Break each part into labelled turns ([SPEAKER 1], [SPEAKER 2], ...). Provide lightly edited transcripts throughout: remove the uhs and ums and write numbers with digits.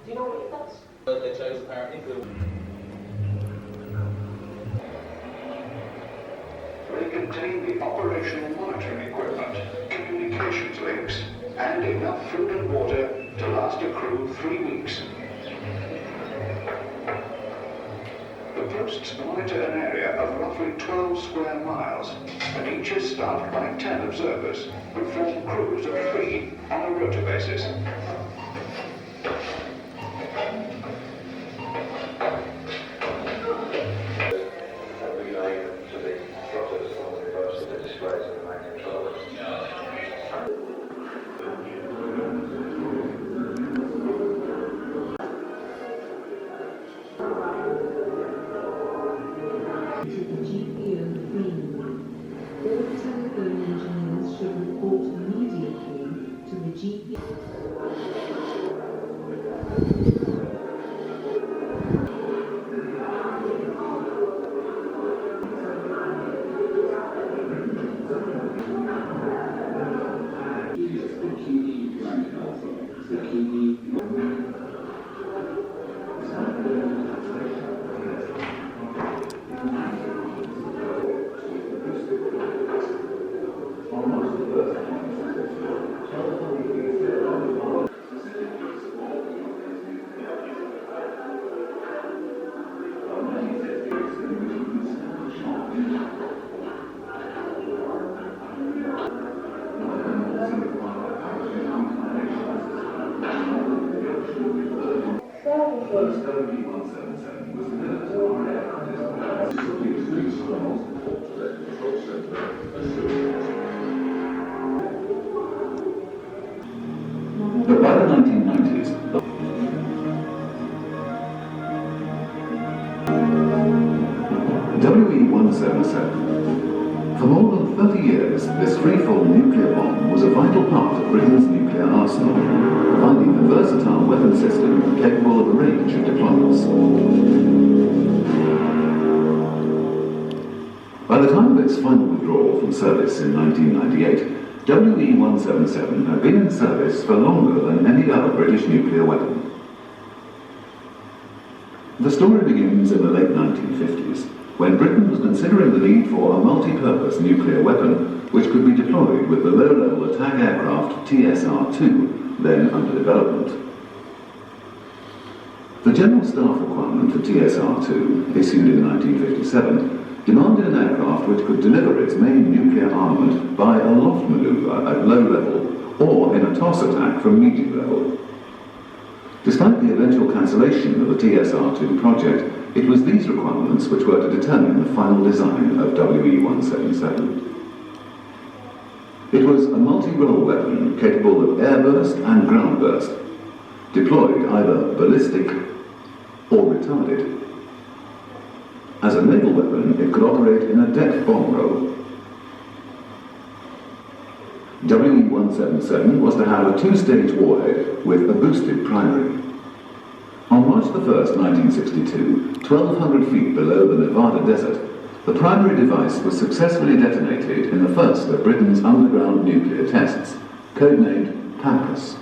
[SPEAKER 1] Do you know what it does?
[SPEAKER 2] They chose apparently.
[SPEAKER 3] They contain the operational monitoring equipment, communications links, and enough food and water to last a crew 3 weeks. The posts monitor an area of roughly 12 square miles, and each is staffed by 10 observers, who form crews of 3 on a rota basis.
[SPEAKER 4] But by the 1990s, WE-177. For more than 30 years, this freefall nuclear bomb was a vital part of Britain's nuclear arsenal, providing a versatile weapon system capable of a range of deployments. By the time of its final withdrawal from service in 1998, WE-177 had been in service for longer than any other British nuclear weapon. The story begins in the late 1950s, when Britain was considering the need for a multi-purpose nuclear weapon which could be deployed with the low-level attack aircraft TSR-2, then under development. The General Staff requirement for TSR-2, issued in 1957, demanded an aircraft which could deliver its main nuclear armament by a loft maneuver at low level or in a toss attack from medium level. Despite the eventual cancellation of the TSR-2 project, it was these requirements which were to determine the final design of WE-177. It was a multi-role weapon capable of air burst and ground burst, deployed either ballistic or retarded. As a naval weapon, it could operate in a depth bomb role. WE-177 was to have a two-stage warhead with a boosted primary. On March 1, 1962, 1,200 feet below the Nevada desert, the primary device was successfully detonated in the first of Britain's underground nuclear tests, codenamed Pampas.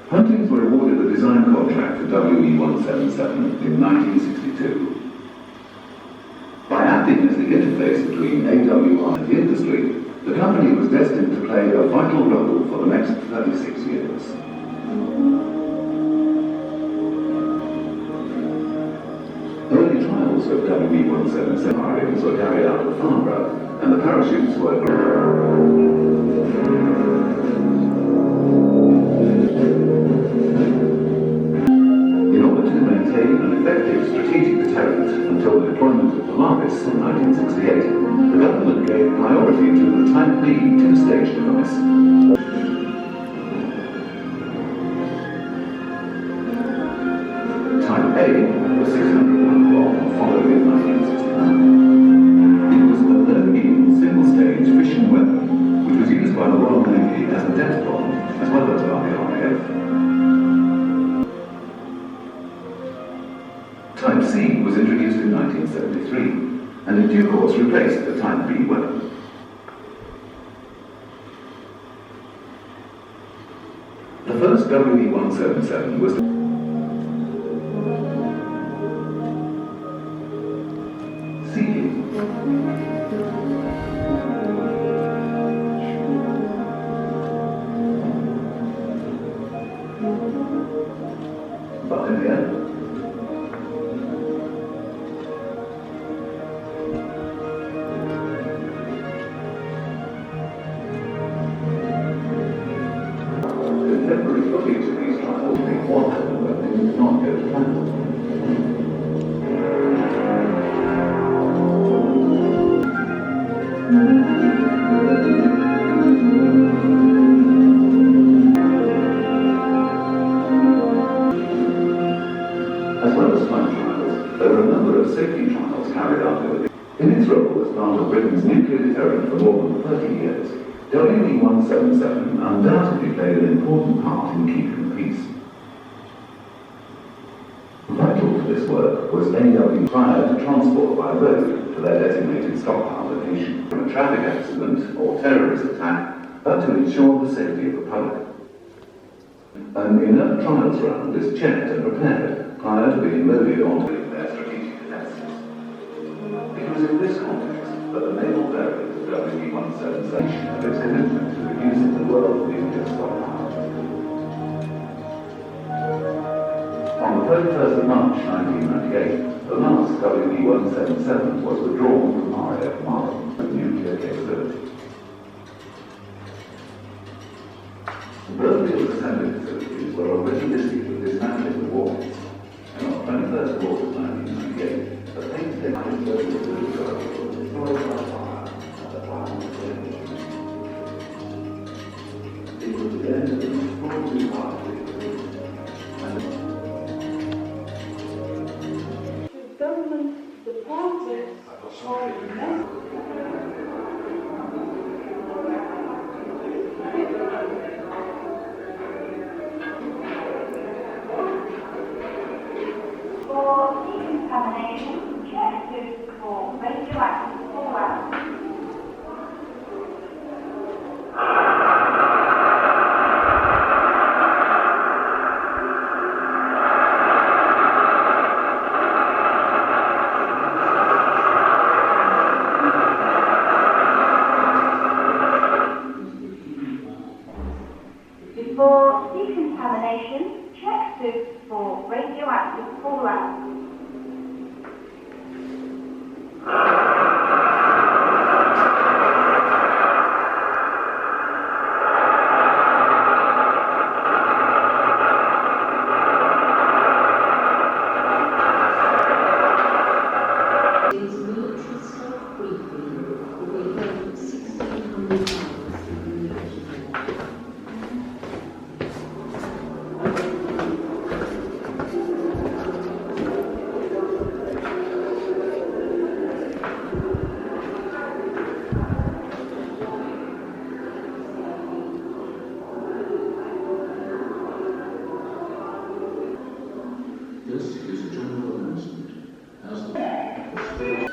[SPEAKER 4] Huntings were awarded the design contract for WE-177 in 1962. By acting as the interface between AWR and the industry, the company was destined to play a vital role for the next 36 years. Early trials of WE-177 firings were carried out at Farnborough, and the parachutes were effective strategic deterrent until the deployment of Polaris in 1968, the government gave priority to the Type B two-stage device. Type A, the 600-pound bomb, followed in 1969. It was a low-yield, single-stage fission weapon, which was used by the Royal Navy as a death bomb, as well as by the RAF. Type C was introduced in 1973, and in due course replaced the Type B weapon. The first WE-177 was seeking. But in the end, contemporary footage of these trials being wild when they did not go to plan. As well as flight trials, there are a number of safety trials carried out over the. In its role as part of Britain's nuclear deterrent for more than 30 years, WE-177 undoubtedly played an important part in keeping peace. Vital to this work was AW prior to transport by road to their designated stockpile location from a traffic accident or terrorist attack, but to ensure the safety of the public. An inert trials round is checked and prepared prior to being loaded onto their strategic defences. It was in this context that the naval variant of WE-177 of its commitment to reducing the world's nuclear stockpile. On the 31st of March 1998, the last WE-177 was withdrawn from RAF Markham with nuclear capability. The Burfield assembly facilities were already busy with dismantling the warheads, and on 21st of August 1998, the painstaking facility was destroyed by fire at the final stage. It was the end of an extraordinary party, and
[SPEAKER 1] government departments
[SPEAKER 2] for decontamination, check for radioactive fallout. For decontamination, check for radioactive fallout.
[SPEAKER 5] This is a general announcement. As the stage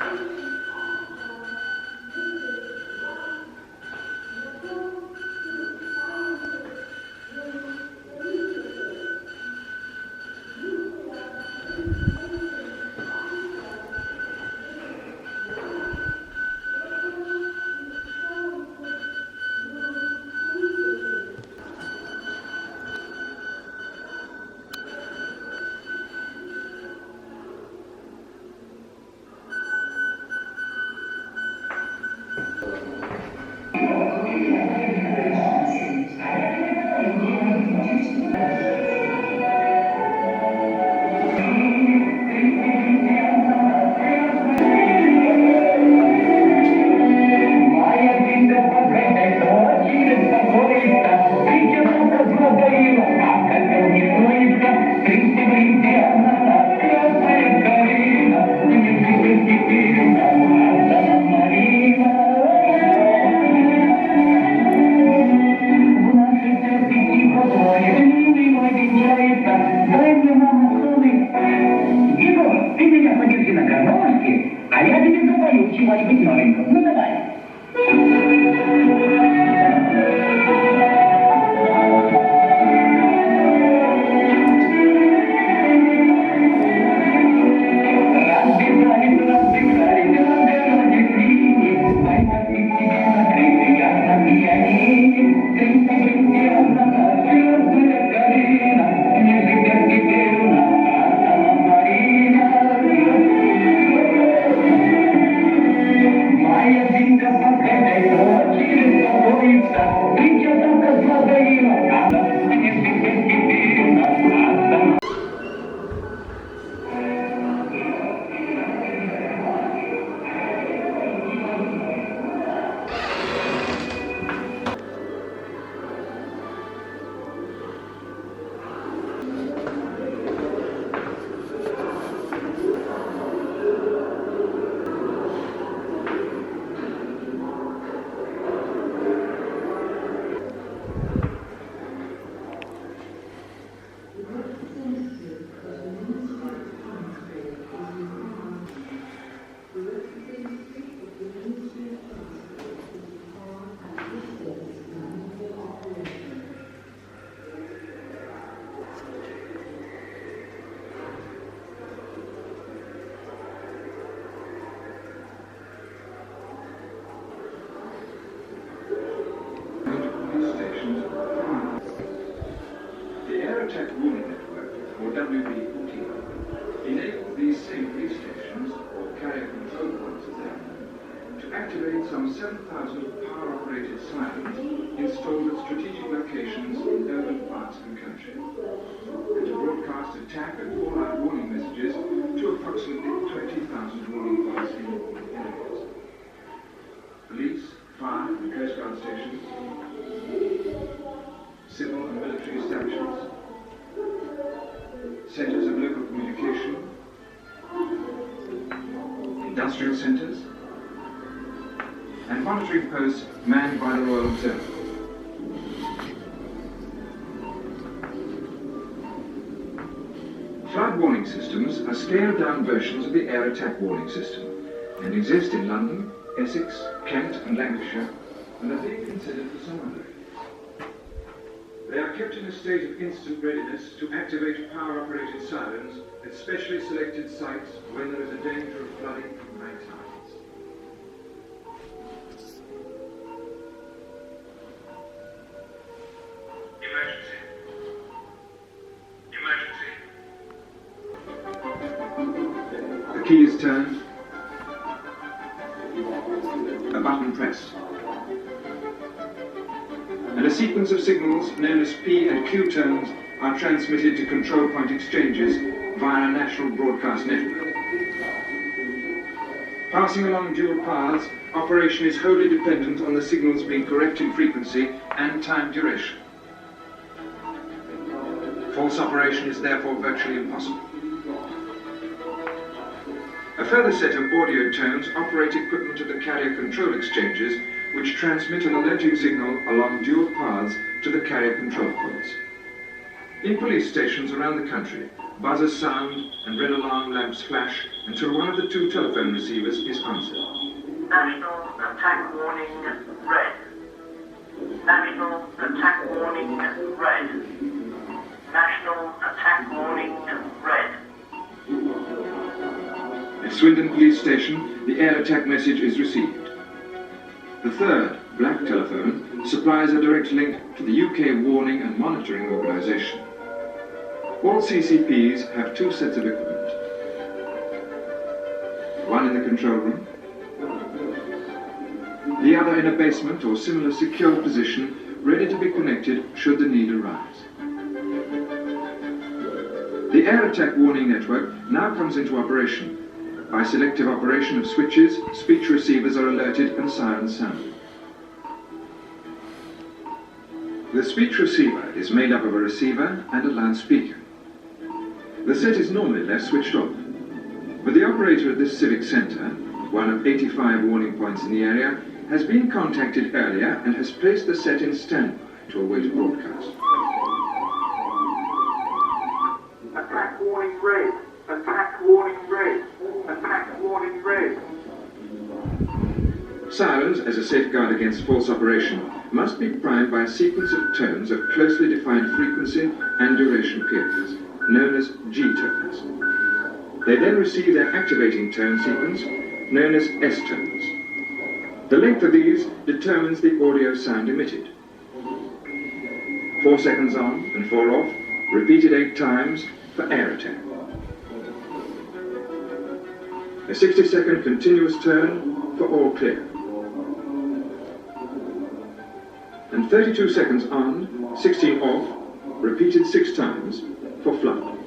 [SPEAKER 6] Attack Warning Network, or WB14, enables these same police stations, or carrier control points as they are known, to activate some 7,000 power-operated sirens installed at strategic locations in urban parts of the country, and to broadcast attack and fallout warning messages to approximately 20,000 warning points in warning areas. Police, fire and coast guard stations, civil and military establishments, centres of local communication, industrial centres, and monitoring posts manned by the Royal Observercorps. Flood warning systems are scaled-down versions of the air attack warning system and exist in London, Essex, Kent and Lancashire, and are being considered for some other areas. They are kept in a state of instant readiness to activate power-operated sirens at specially selected sites when there is a danger of flooding from high tides. Emergency. Emergency. The key is turned. A button pressed. And a sequence of signals known as P and Q tones are transmitted to control point exchanges via a national broadcast network. Passing along dual paths, operation is wholly dependent on the signals being correct in frequency and time duration. False operation is therefore virtually impossible. A further set of audio tones operate equipment of the carrier control exchanges, which transmit an alerting signal along dual paths to the carrier control points. In police stations around the country, buzzers sound and red alarm lamps flash until one of the two telephone receivers is answered.
[SPEAKER 7] National attack warning red. National attack warning red. National attack warning red.
[SPEAKER 6] At Swindon Police Station, the air attack message is received. The third, black telephone, supplies a direct link to the UK Warning and Monitoring Organisation. All CCPs have two sets of equipment. One in the control room, the other in a basement or similar secure position, ready to be connected should the need arise. The air attack warning network now comes into operation. By selective operation of switches, speech receivers are alerted and sirens sounded. The speech receiver is made up of a receiver and a loudspeaker. The set is normally left switched off, but the operator at this civic centre, one of 85 warning points in the area, has been contacted earlier and has placed the set in standby to await a broadcast.
[SPEAKER 7] Attack warning red. Attack warning red. Attack warning red.
[SPEAKER 6] Sirens, as a safeguard against false operation, must be primed by a sequence of tones of closely defined frequency and duration periods, known as G-tones. They then receive their activating tone sequence, known as S-tones. The length of these determines the audio sound emitted. 4 seconds on and 4 off, repeated 8 times for air attack. A 60-second continuous turn for all clear. and 32 seconds on, 16 off, repeated 6 times for flood.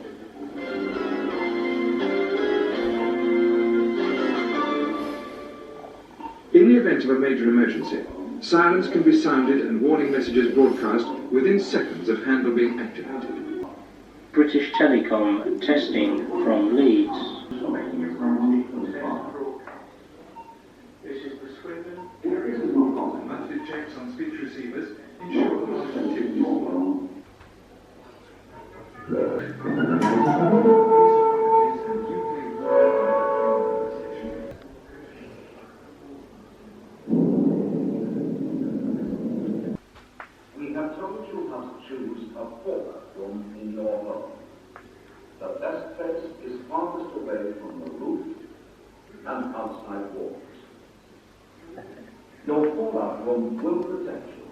[SPEAKER 6] In the event of a major emergency, sirens can be sounded and warning messages broadcast within seconds of handle being activated.
[SPEAKER 8] British Telecom testing from Leeds.
[SPEAKER 6] This is the Swindon. Monthly checks on speech receivers ensure the most activity is
[SPEAKER 9] We have told you how to choose a former room in your home. The best place is farthest away from the roof and outside walls. Your fallout room will protect you,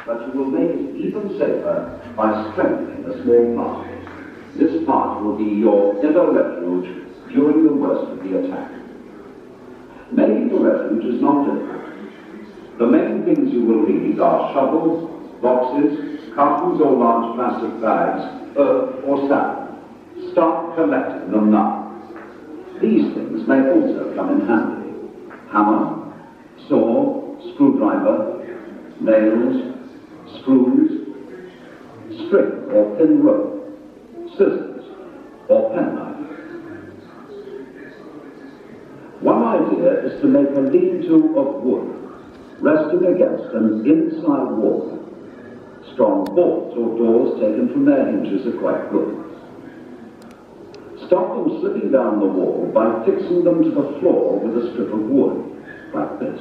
[SPEAKER 9] but you will make it even safer by strengthening a small part. This part will be your inner refuge during the worst of the attack. Maybe the refuge is not difficult. The main things you will need are shovels, boxes, cartons or large plastic bags, earth or sand. Start collecting them now. These things may also come in handy. Hammer, saw, screwdriver, nails, screws, string or thin rope, scissors or penknife. One idea is to make a lean-to of wood, resting against an inside wall. Strong bolts or doors taken from their hinges are quite good. Stop them slipping down the wall by fixing them to the floor with a strip of wood, like this.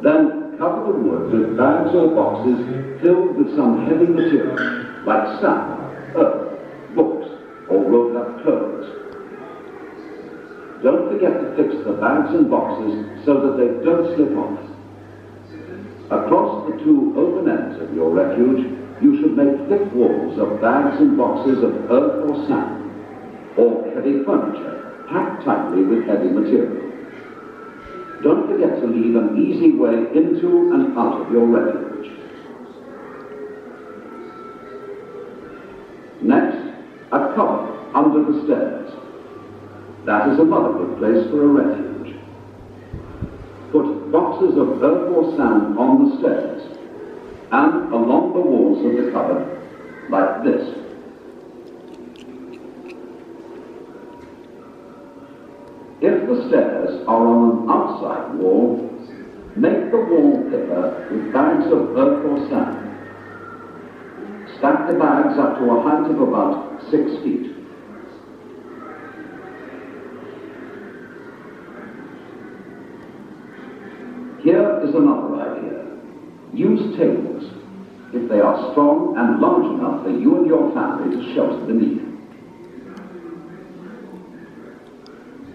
[SPEAKER 9] Then cover the wood with bags or boxes filled with some heavy material, like sand, earth, books, or rolled up clothes. Don't forget to fix the bags and boxes so that they don't slip off. Across the two open ends of your refuge, you should make thick walls of bags and boxes of earth or sand, or heavy furniture, packed tightly with heavy material. Don't forget to leave an easy way into and out of your refuge. Next, a cupboard under the stairs. That is another good place for a refuge. Put boxes of earth or sand on the stairs and along the walls of the cupboard, like this. If the stairs are on an outside wall, make the wall thicker with bags of earth or sand. Stack the bags up to a height of about 6 feet. Here is another idea. Use tables, if they are strong and large enough for you and your family to shelter beneath.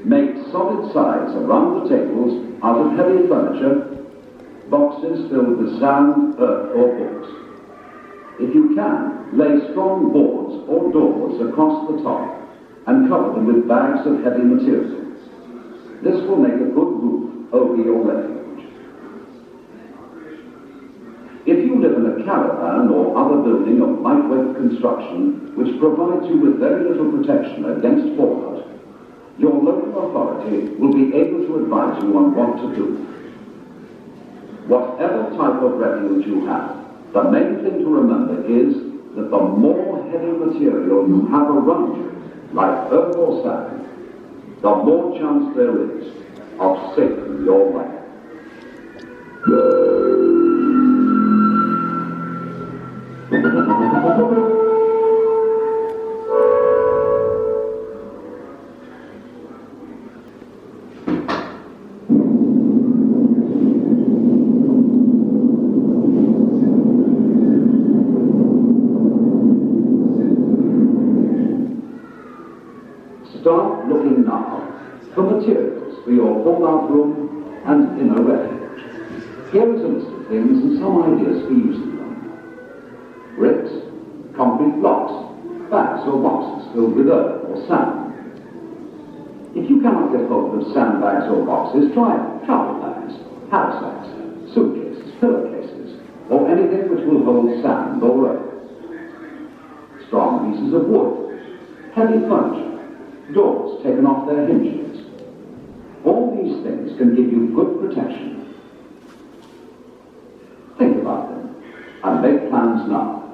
[SPEAKER 9] Make solid sides around the tables out of heavy furniture, boxes filled with sand, earth or books. If you can, lay strong boards or doors across the top and cover them with bags of heavy material. This will make a good roof over your refuge. If you live in a caravan or other building of lightweight construction which provides you with very little protection against fallout, your local authority will be able to advise you on what to do. Whatever type of refuge you have, the main thing to remember is that the more heavy material you have around you, like earth or sand, the more chance there is of saving your life. Start looking now for materials for your fallout room and inner refuge. Here is a list of things and some ideas for using them. Bricks, concrete blocks, bags or boxes filled with earth or sand. If you cannot get hold of sandbags or boxes, try travel bags, haversacks, suitcases, pillowcases, or anything which will hold sand or rope. Strong pieces of wood, heavy furniture, doors taken off their hinges. All these things can give you good protection. Think about them and make plans now.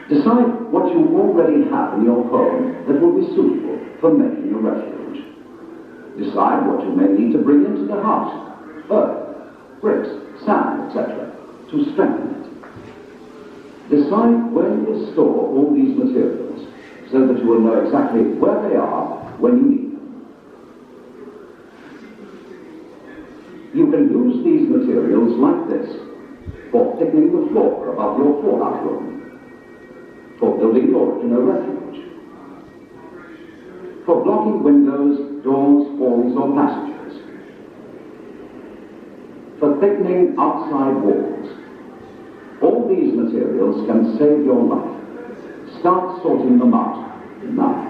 [SPEAKER 9] Decide what you already have in your home that will be suitable for making a refuge. Decide what you may need to bring into the house: earth, bricks, sand, etc., to strengthen it. Decide where you will store all these materials so that you will know exactly where they are when you need them. You can use these materials like this for thickening the floor above your fallout room, for building your original refuge, for blocking windows, doors, halls, or passages, for thickening outside walls. All these materials can save your life. Start sorting them out now.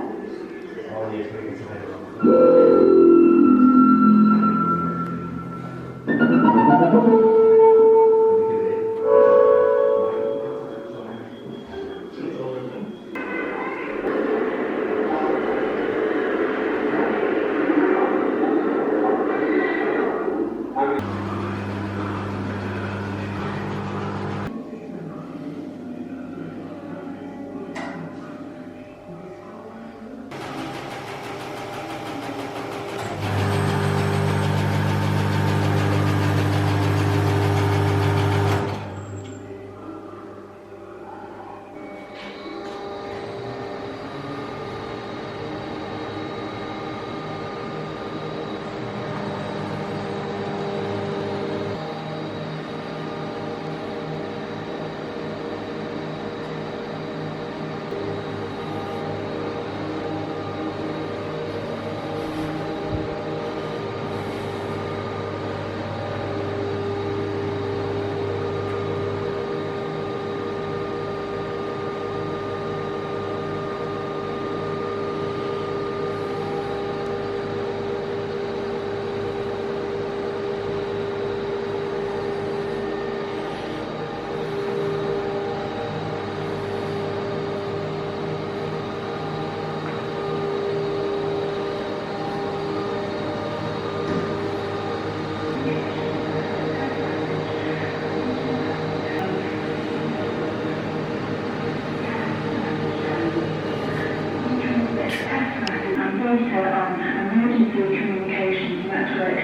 [SPEAKER 10] Data on emergency communications network 2,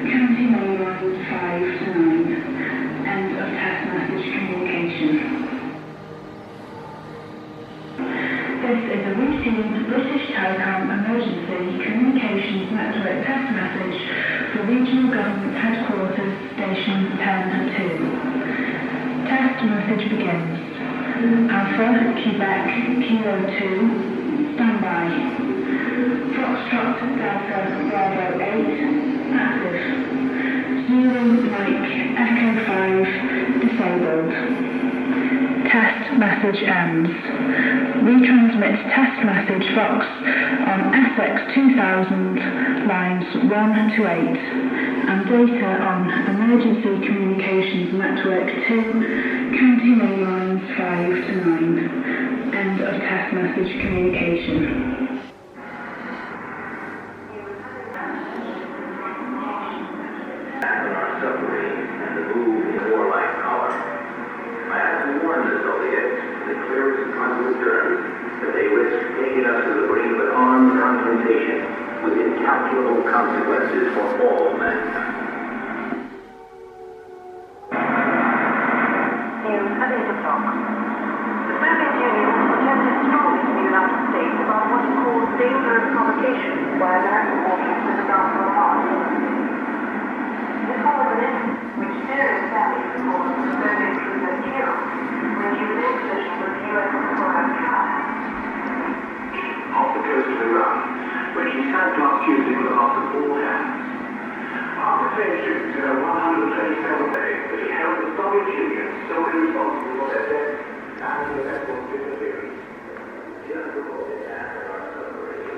[SPEAKER 10] county main lines 5 to 9. End of test message communication. This is a routine British Telecom emergency communications network test message for Regional Government Headquarters Station 10-2. Test message begins. Alpha, Quebec, Kilo 2, standby. Foxtrot Delta Bravo 8, active. Zulu Mike Echo 5, disabled. Test message ends. Retransmit test message Fox on SX 2000 lines 1 to 8 and data on emergency communications network 2, county main lines 5 to 9. End of test message communication.
[SPEAKER 11] With incalculable consequences for all mankind.
[SPEAKER 2] News at 8 o'clock. The Soviet Union protested strongly in the United States about what it calls dangerous provocation by American warships in the Gulf of Mars. This follows an incident which serious damage was caused to the Soviet cruiser Cheshire when she was in position with the US Explorer Cheshire.
[SPEAKER 11] Off the coast of Iran, when she sank last Tuesday with a loss of all hands. After finishing in a 127 days, that it held the Soviet Union solely responsible for their death and the eventual disappearance. Just before the attack on our submarine,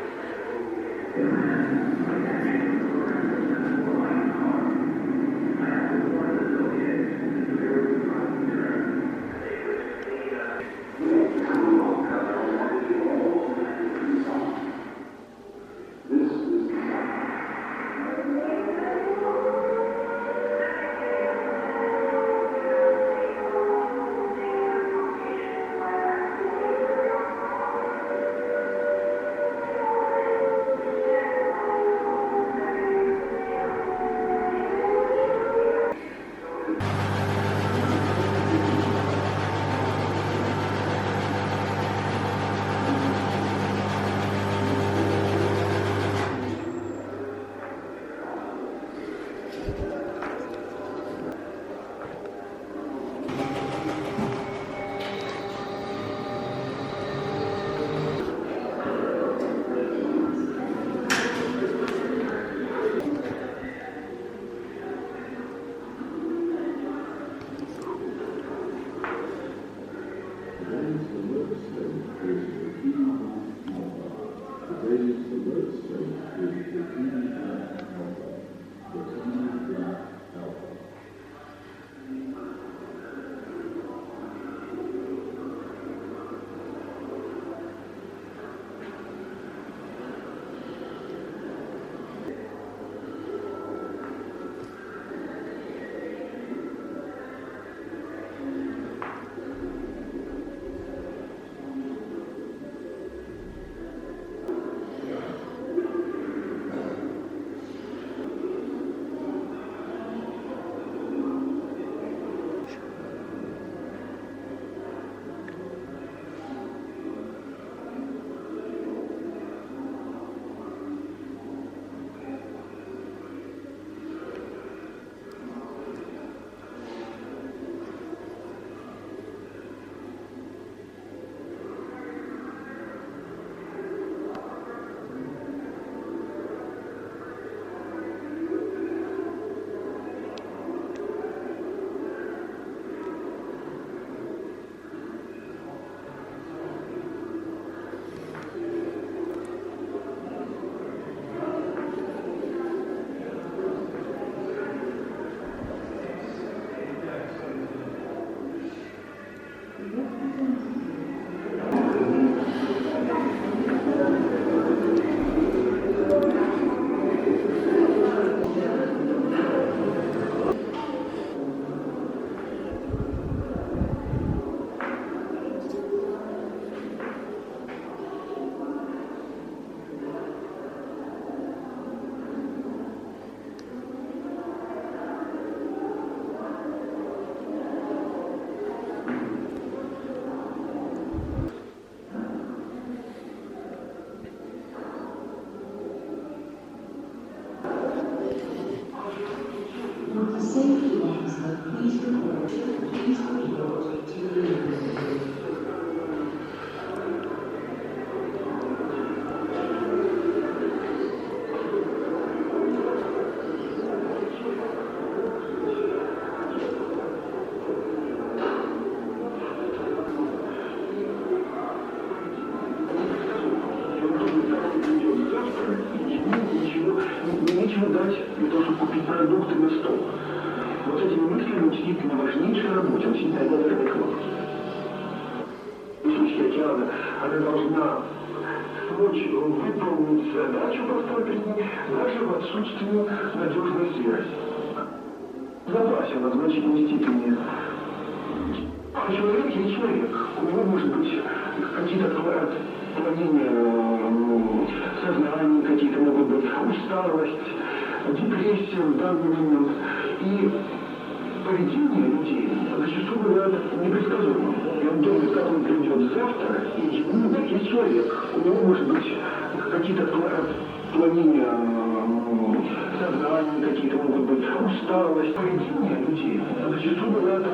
[SPEAKER 11] Нечего дать для того, чтобы купить продукты на стол. Вот этими мыслями учить на важнейшей работе, очень необязательный класс. Сучка океана, она должна смочь выполнить задачу по степени даже в отсутствии надежной связи. В запасе она в значительной степени. А человек есть человек. У него может быть какие-то отклонения сознания, какие-то могут быть усталость, депрессия в данный момент. И поведение людей зачастую бывает непредсказуемым. И он думает, как он придет завтра, и ему есть человек. У него может быть какие-то отклонения сознания, какие-то могут быть усталость, поведение людей зачастую бывает.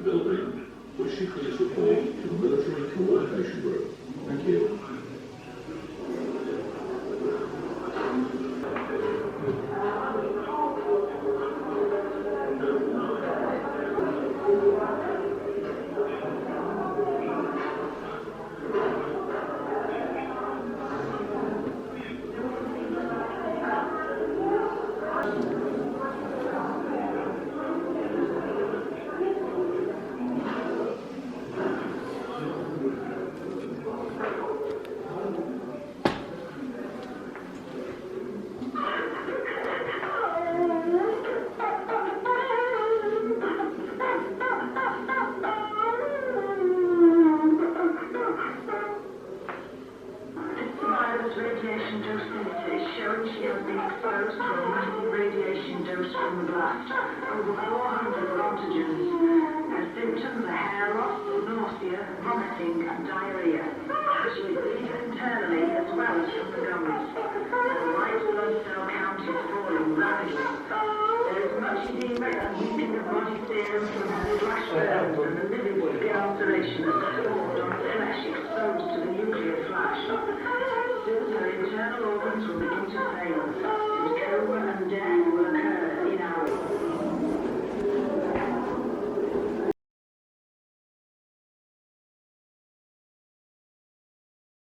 [SPEAKER 5] Building, which secretly support to the Military Coordination Group. Thank you.
[SPEAKER 10] Radiation dose images showing she has been exposed to a massive radiation dose from the blast, over 400 voltages. Her symptoms are hair loss, nausea, vomiting and diarrhea. She bleeds internally as well as from the gums. Her white blood cell count is falling rapidly. There is much edema and weeping of body serum from her flash burns and the livid skin ulceration that formed on flesh exposed to the nuclear flash. Soon her internal organs will begin to fail, and coma and death will occur.